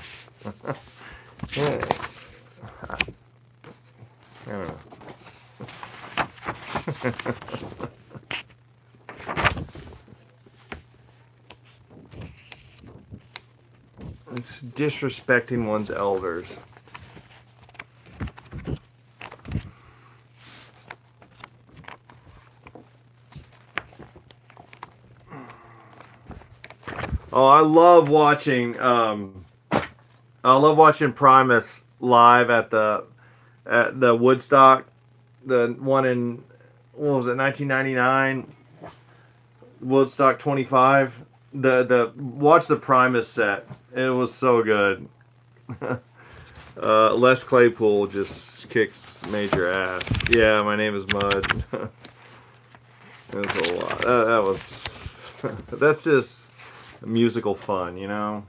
Yeah. I don't know. It's disrespecting one's elders. Oh, I love watching Primus live at the Woodstock, the one in, what was it, 1999, Woodstock 25. Watch the Primus set. It was so good. Les Claypool just kicks major ass. Yeah, my name is Mud. It was a lot. That was. That's just musical fun, you know.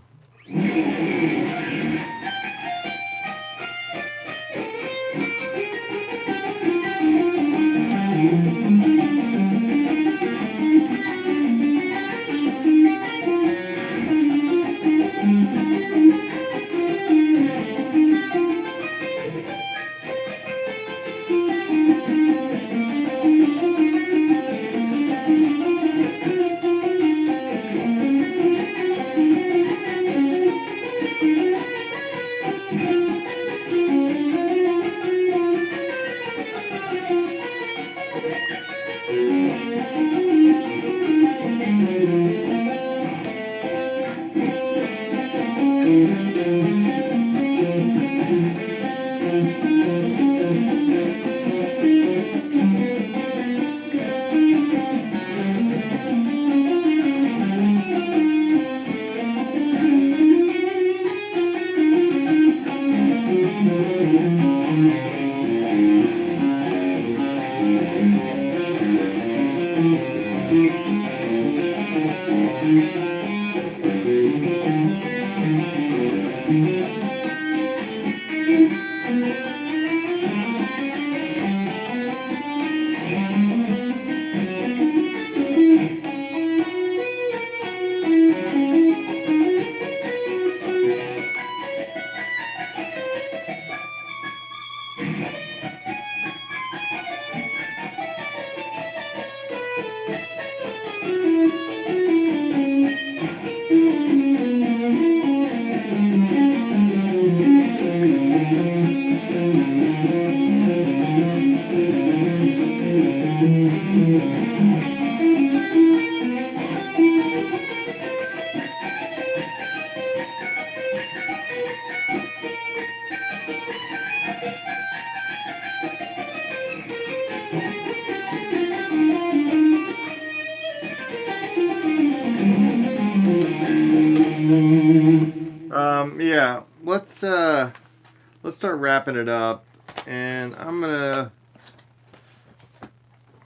let's start wrapping it up, and I'm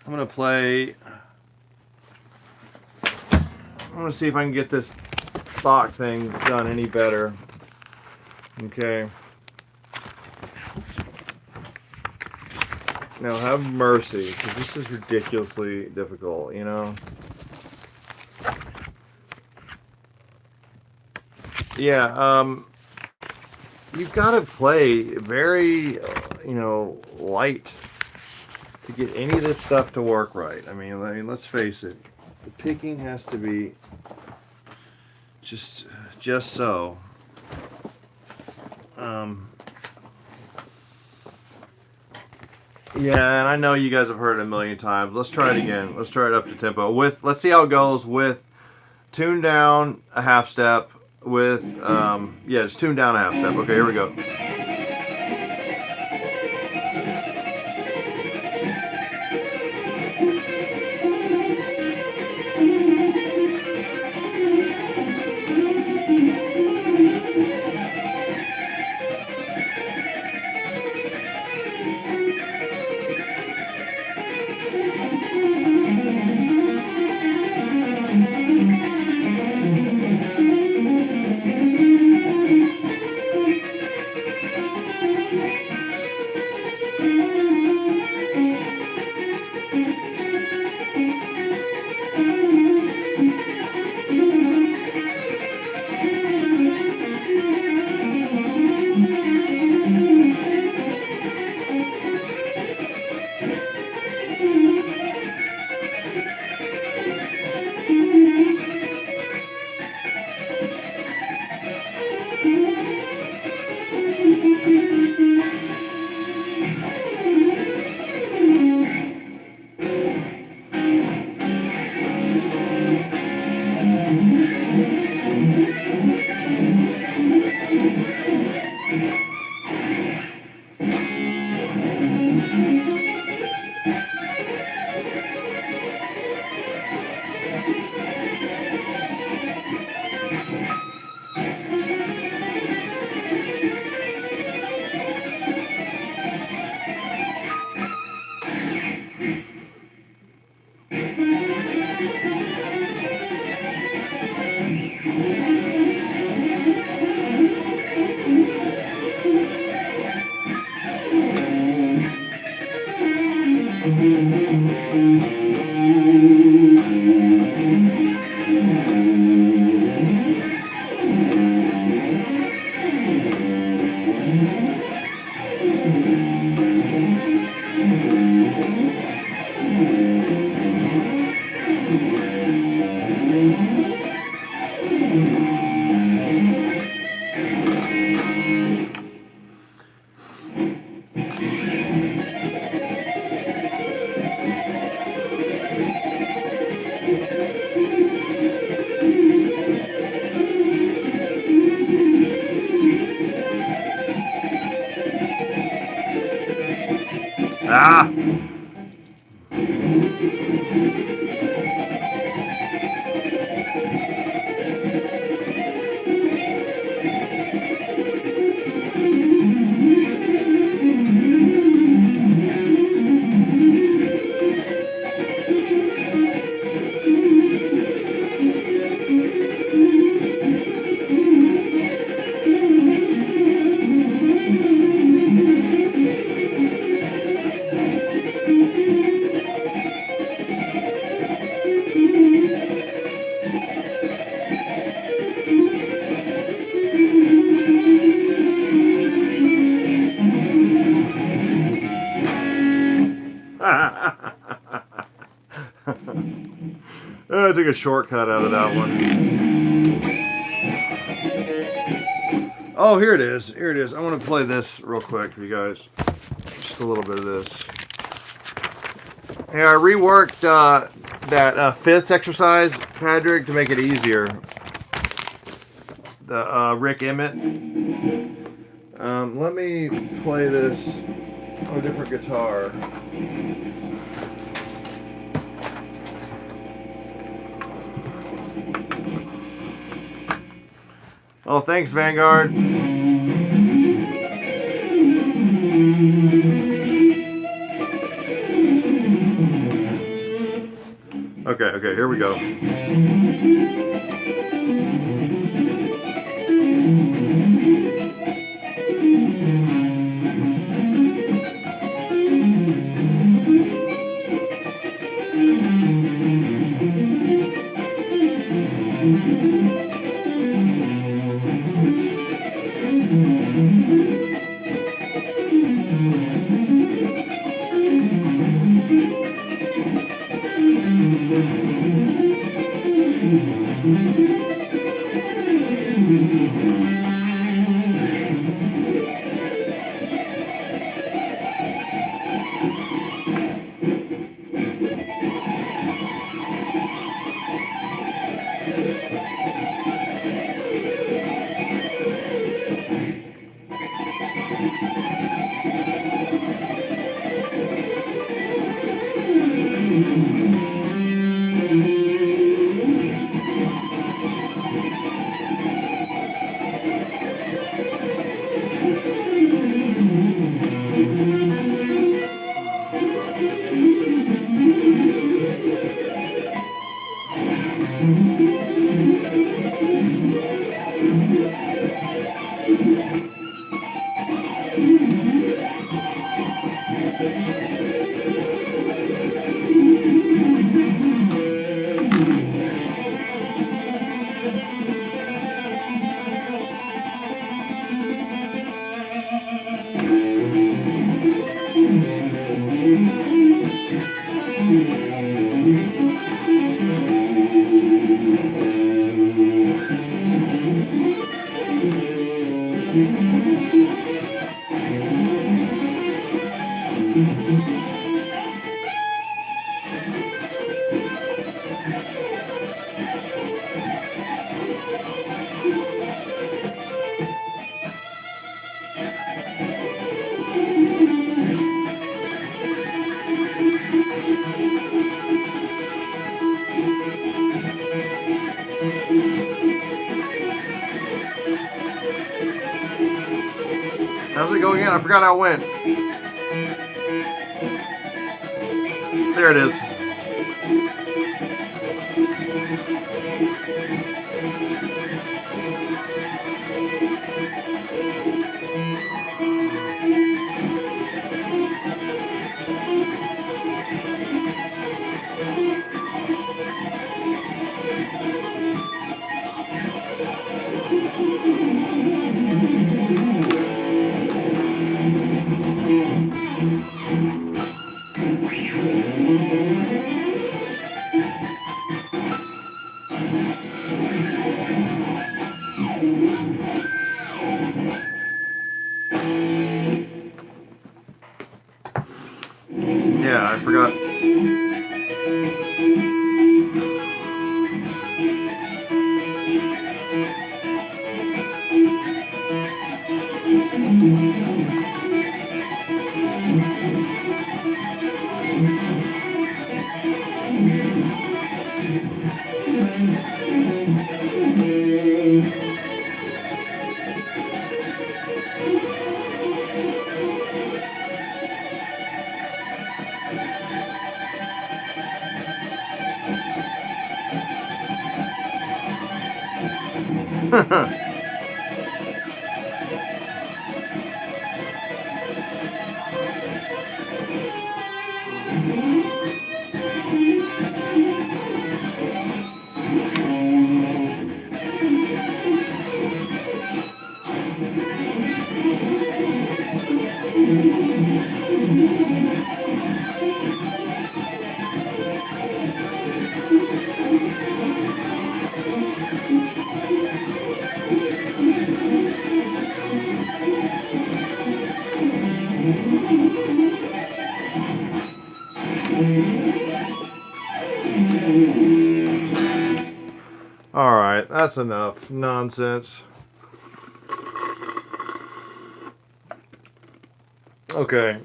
gonna play. I'm gonna see if I can get this Bach thing done any better. Okay. Now have mercy, because this is ridiculously difficult, you know? Yeah, you've got to play very, you know, light to get any of this stuff to work right. I mean, let's face it. The picking has to be just so. Yeah, and I know you guys have heard it a million times. Let's try it again. Let's try it up to tempo. Let's see how it goes with tune down a half step with yeah, just tune down a half step. Okay, here we go. Ah! I took a shortcut out of that one. Oh, here it is. Here it is. I want to play this real quick for you guys. Just a little bit of this. Yeah, I reworked that fifths exercise, Patrick, to make it easier. The Rick Emmett. Let me play this on a different guitar. Oh, thanks, Vanguard. Okay, here we go. How's it go again? I forgot how it went. There it is. Yeah, I forgot. All right, that's enough nonsense. Okay.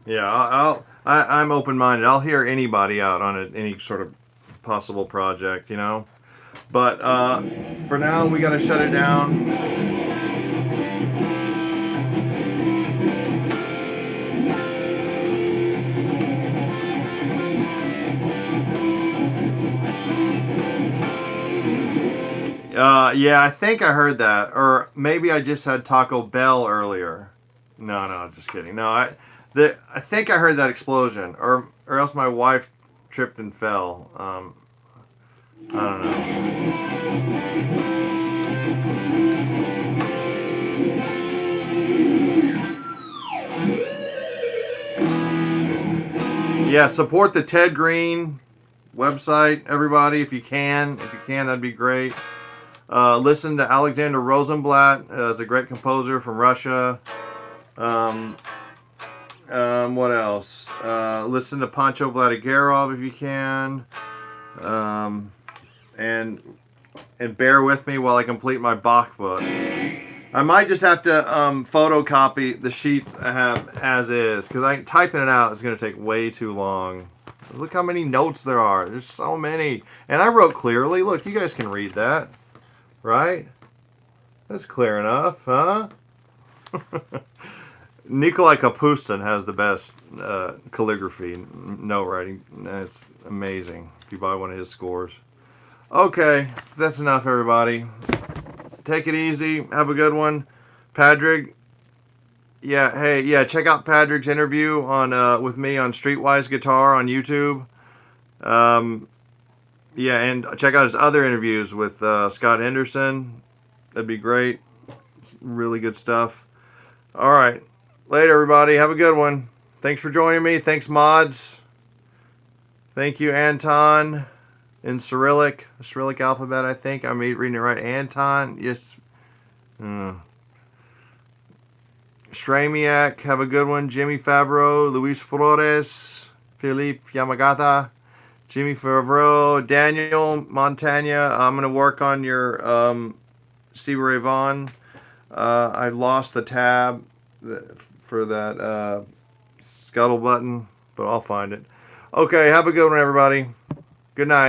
Yeah, I'm open-minded. I'll hear anybody out on any sort of possible project, you know. But for now, we got to shut it down. Yeah, I think I heard that. Or maybe I just had Taco Bell earlier. No, just kidding. No, I think I heard that explosion. Or else my wife tripped and fell. I don't know. Yeah, support the Ted Greene website, everybody, if you can. If you can, that'd be great. Listen to Alexander Rosenblatt. It's a great composer from Russia. What else? Listen to Pancho Vladigerov if you can. And bear with me while I complete my Bach book. I might just have to photocopy the sheets I have as is, because typing it out is going to take way too long. Look how many notes there are. There's so many. And I wrote clearly. Look, you guys can read that. Right? That's clear enough, huh? Nikolai Kapustin has the best calligraphy, note writing. It's amazing if you buy one of his scores. Okay, that's enough, everybody. Take it easy. Have a good one. Padraig. Yeah, hey, yeah, check out Padraig's interview on with me on Streetwise Guitar on YouTube. Yeah, and check out his other interviews with Scott Henderson. That'd be great. It's really good stuff. All right. Later, everybody. Have a good one. Thanks for joining me. Thanks, mods. Thank you, Anton. In Cyrillic. The Cyrillic alphabet, I think. I'm reading it right. Anton. Yes. Stramiak. Have a good one. Jimmy Favreau. Luis Flores. Philippe Yamagata. Jimmy Favreau, Daniel Montagna. I'm going to work on your Stevie Ray Vaughan. I lost the tab for that scuttle button, but I'll find it. Okay, have a good one, everybody. Good night.